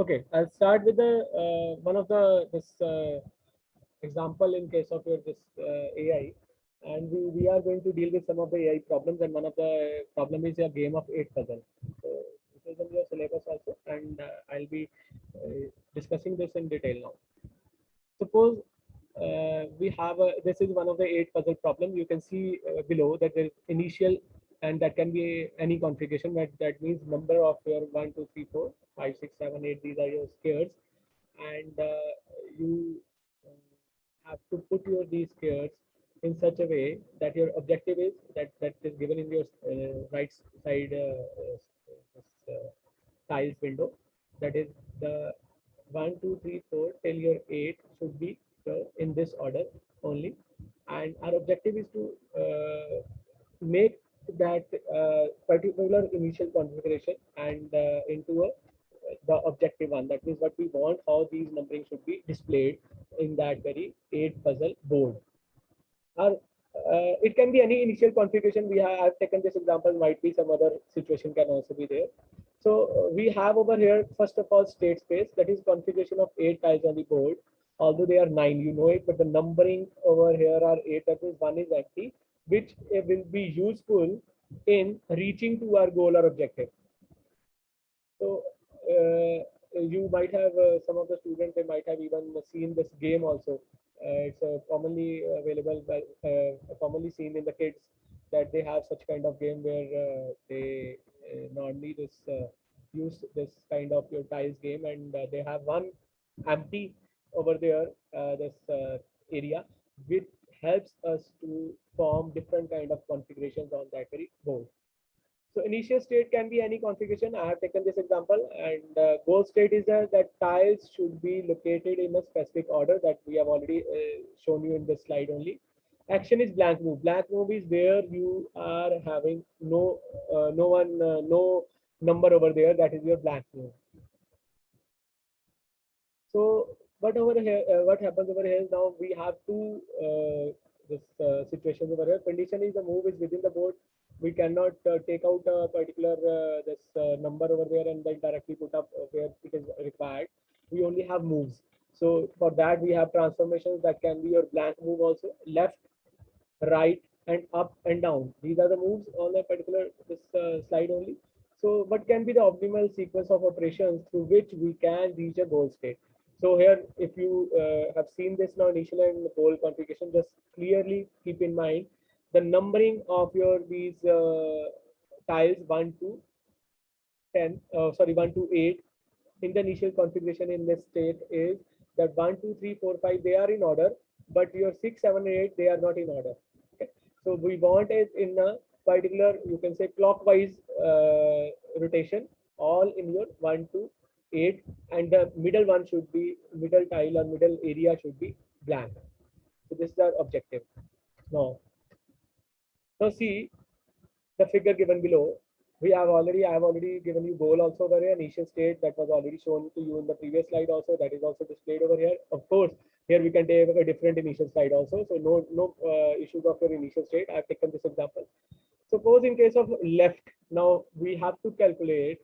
Okay, I'll start with the one of the this example in case of your this AI, and we are going to deal with some of the AI problems, and one of the problem is a game of eight puzzle. So it is in your syllabus also, and I'll be discussing this in detail now. Suppose we have this is one of the eight puzzle problem. You can see below that there is initial, and that can be any configuration. That means number of your 1, 2, 3, 4, 5, 6, 7, 8. These are your squares, and you have to put your these squares in such a way that your objective is that is given in your right side this, tiles window. That is the 1, 2, 3, 4 till your 8 should be in this order only, and our objective is to make that particular initial configuration and into a the objective one. That means what we want, how these numbering should be displayed in that very 8 puzzle board. Or it can be any initial configuration. I've taken this example, might be some other situation can also be there. So we have over here, first of all, state space, that is configuration of 8 tiles on the board. Although they are 9, you know it, but the numbering over here are 8, that means 1 is empty, which will be useful in reaching to our goal or objective. So you might have some of the students, they might have even seen this game also. It's commonly available, by, commonly seen in the kids, that they have such kind of game where they normally use this kind of your tiles game, and they have one empty over there, this area, which helps us to form different kind of configurations on that very board. So initial state can be any configuration. I have taken this example, and goal state is that tiles should be located in a specific order that we have already shown you in this slide only. Action is blank move. Blank move is where you are having no number over there. That is your blank move. So what over here, what happens over here is now we have two this situations over here. Condition is the move is within the board. We cannot take out a particular this number over there and then directly put up where it is required. We only have moves. So for that we have transformations that can be your blank move also, left, right, and up and down. These are the moves on a particular this slide only. So what can be the optimal sequence of operations through which we can reach a goal state? So here, if you have seen this now, initial and goal configuration, just clearly keep in mind the numbering of your these tiles 1 to 10, sorry, 1 to 8 in the initial configuration in this state is that 1, 2, 3, 4, 5, they are in order, but your 6, 7, 8, they are not in order. Okay. So we want it in a particular, you can say clockwise rotation, all in your 1 to 8, and the middle one should be, middle tile or middle area should be blank. So this is our objective. Now see the figure given below. I have already given you goal also over here, initial state that was already shown to you in the previous slide also, that is also displayed over here. Of course, here we can take a different initial slide also. So no issues of your initial state. I've taken this example. Suppose in case of left, now we have to calculate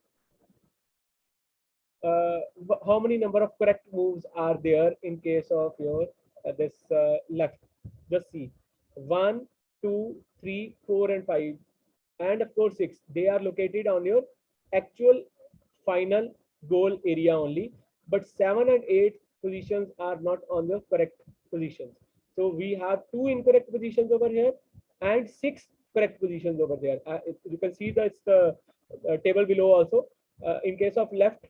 how many number of correct moves are there in case of your this left. Just see 1, 2, 3, 4, and 5, and of course 6. They are located on your actual final goal area only, but 7 and 8 positions are not on the correct positions. So we have 2 incorrect positions over here and 6 correct positions over there. You can see that's the table below also. In case of left,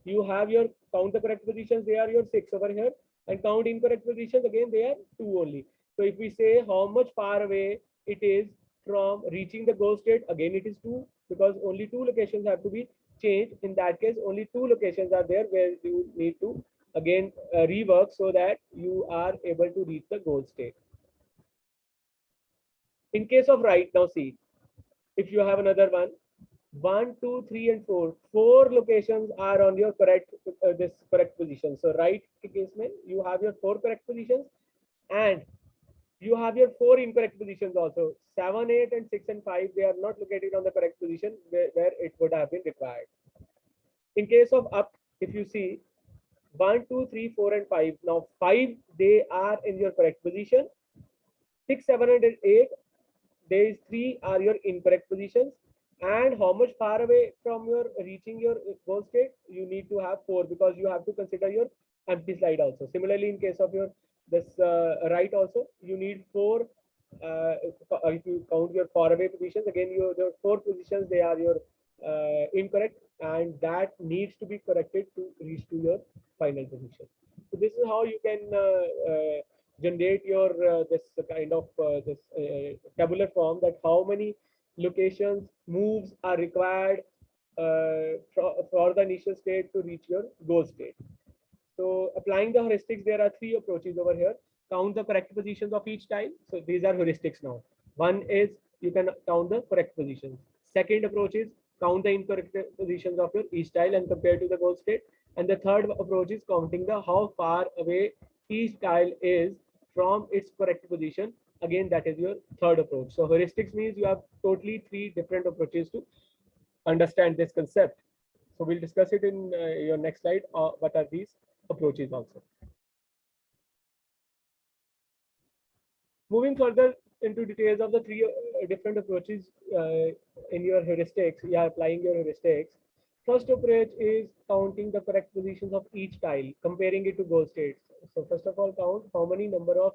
you have your count the correct positions, they are your 6 over here, and count incorrect positions, again they are 2 only. So if we say how much far away it is from reaching the goal state, again it is 2, because only 2 locations have to be changed. In that case, only 2 locations are there where you need to again rework so that you are able to reach the goal state. In case of right, now see, if you have another one, 1, 2, 3, and 4. 4 locations are on your correct this correct position. So right case mein, you have your 4 correct positions, and you have your 4 incorrect positions also. 7, 8, and 6 and 5, they are not located on the correct position where it would have been required. In case of up, if you see 1, 2, 3, 4, and 5. Now 5, they are in your correct position. 6, 7, and 8, these 3 are your incorrect positions. And how much far away from your reaching your goal state? You need to have 4, because you have to consider your empty slide also. Similarly, in case of your this right also, you need 4. If you count your far away positions, again your 4 positions, they are your incorrect, and that needs to be corrected to reach to your final position. So this is how you can generate your this kind of this tabular form, that how many locations moves are required for the initial state to reach your goal state. So applying the heuristics, there are 3 approaches over here. Count the correct positions of each tile. So these are heuristics now. One is you can count the correct positions. Second approach is count the incorrect positions of your each tile and compare to the goal state. And the third approach is counting the how far away each tile is from its correct position. Again, that is your third approach. So heuristics means you have totally 3 different approaches to understand this concept. So we'll discuss it in your next slide. What are these approaches also? Moving further into details of the 3 different approaches in your heuristics, yeah, applying your heuristics. First approach is counting the correct positions of each tile, comparing it to goal states. So first of all, count how many number of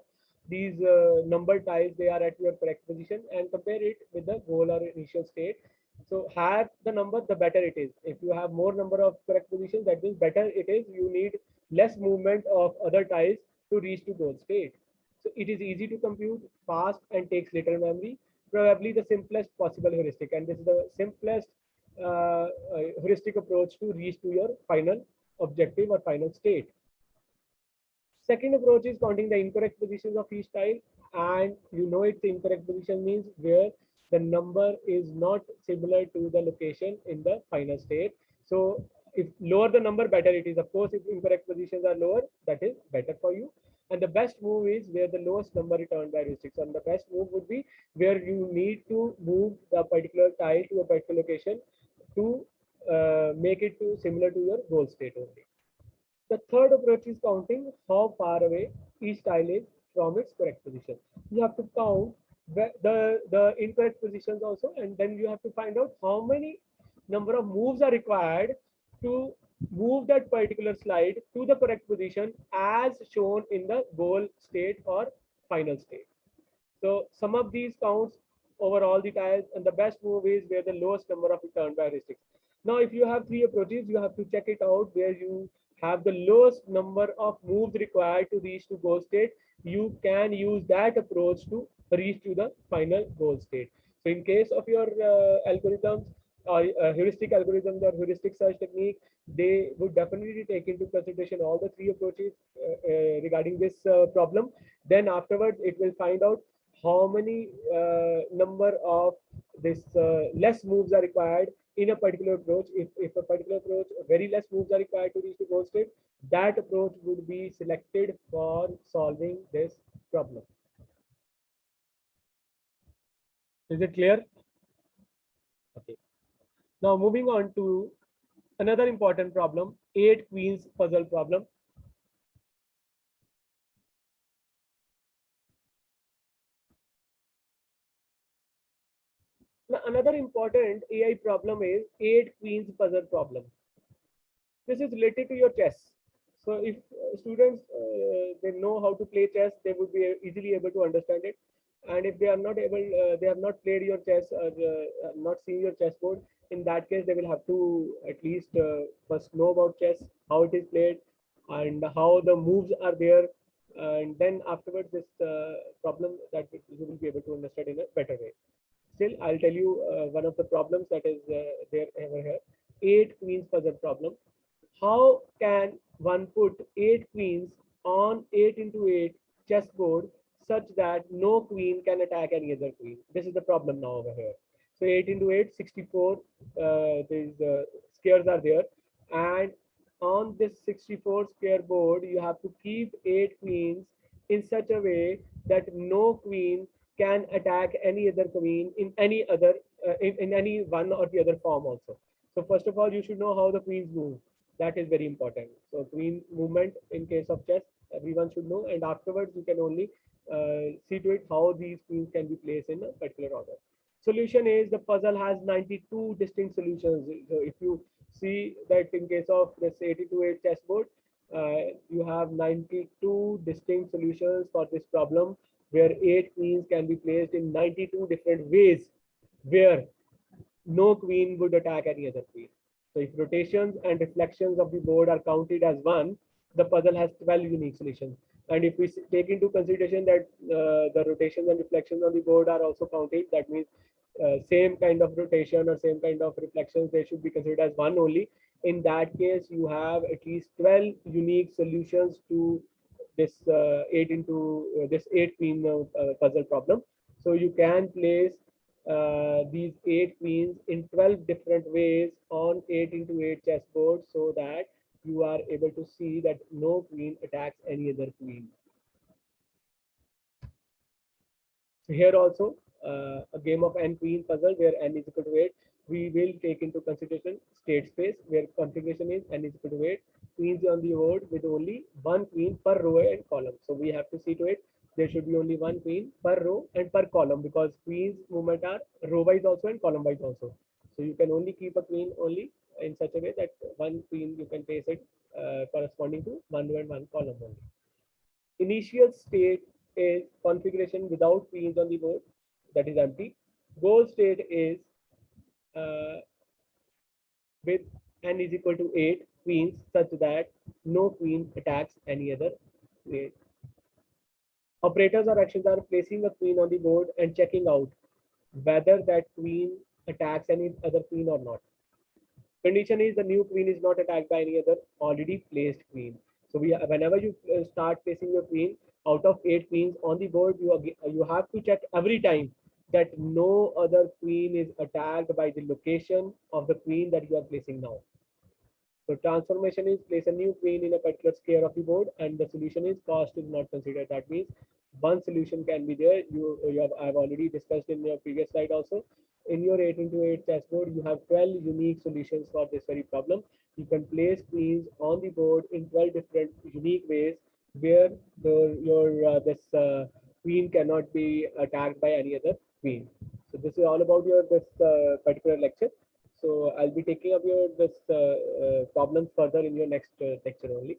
these number tiles they are at your correct position, and compare it with the goal or initial state. So higher the number, the better it is. If you have more number of correct positions, that means better it is. You need less movement of other tiles to reach to goal state. So it is easy to compute, fast, and takes little memory. Probably the simplest possible heuristic, and this is the simplest heuristic approach to reach to your final objective or final state. Second approach is counting the incorrect positions of each tile, and you know it's the incorrect position means where the number is not similar to the location in the final state. So if lower the number, better it is. Of course, if incorrect positions are lower, that is better for you. And the best move is where the lowest number returned by heuristics. And the best move would be where you need to move the particular tile to a particular location to make it to similar to your goal state only. The third approach is counting how far away each tile is from its correct position. You have to count the incorrect positions also, and then you have to find out how many number of moves are required to move that particular slide to the correct position as shown in the goal state or final state. So sum up these counts over all the tiles, and the best move is where the lowest number of return by heuristics. Now, if you have 3 approaches, you have to check it out where you have the lowest number of moves required to reach to goal state. You can use that approach to reach to the final goal state. So in case of your algorithms or heuristic algorithms or heuristic search technique, they would definitely take into consideration all the 3 approaches regarding this problem. Then afterwards, it will find out how many number of this less moves are required in a particular approach. If a particular approach, very less moves are required to reach the goal state, that approach would be selected for solving this problem. Is it clear? Okay. Now moving on to another important problem, 8 queens puzzle problem. Now, another important AI problem is 8 queens puzzle problem. This is related to your chess. So if students they know how to play chess, they would be easily able to understand it. And if they are not able, they have not played your chess or not seen your chessboard, in that case, they will have to at least first know about chess, how it is played, and how the moves are there. And then afterwards, this problem that you will be able to understand in a better way. Still, I'll tell you one of the problems that is there over here. 8 queens puzzle problem. How can one put 8 queens on 8 into 8 chessboard such that no queen can attack any other queen? This is the problem now over here. So 8 into 8, 64 these squares are there, and on this 64 square board, you have to keep 8 queens in such a way that no queen can attack any other queen in any other in any one or the other form also. So first of all, you should know how the queens move. That is very important. So queen movement in case of chess, everyone should know, and afterwards you can only see to it how these queens can be placed in a particular order. Solution is the puzzle has 92 distinct solutions. So if you see that in case of this 82-8 chessboard, you have 92 distinct solutions for this problem, where 8 queens can be placed in 92 different ways, where no queen would attack any other queen. So if rotations and reflections of the board are counted as one, the puzzle has 12 unique solutions. And if we take into consideration that the rotations and reflections on the board are also counted, that means same kind of rotation or same kind of reflections, they should be considered as one only. In that case, you have at least 12 unique solutions to this this 8 queen puzzle problem. So you can place these 8 queens in 12 different ways on 8 into 8 chessboard, so that you are able to see that no queen attacks any other queen. So here also a game of n queen puzzle where n is equal to 8. We will take into consideration state space where configuration is n is equal to 8. Queens on the board with only one queen per row and column. So we have to see to it there should be only one queen per row and per column, because queens movement are row wise also and column wise also. So you can only keep a queen only in such a way that one queen you can place it corresponding to one row and one column only. Initial state is configuration without queens on the board, that is empty. Goal state is uh, with n is equal to 8 queens, such that no queen attacks any other queen. Operators or actions are placing a queen on the board and checking out whether that queen attacks any other queen or not. Condition is the new queen is not attacked by any other already placed queen. So whenever you start placing your queen, out of 8 queens on the board, you have to check every time that no other queen is attacked by the location of the queen that you are placing now. So transformation is place a new queen in a particular square of the board, and the solution is cost is not considered. That means one solution can be there. I've already discussed in your previous slide also. In your 8 into 8 chessboard, you have 12 unique solutions for this very problem. You can place queens on the board in 12 different unique ways, where your this queen cannot be attacked by any other queen. So this is all about your this particular lecture. So I'll be taking up your this problems further in your next lecture only.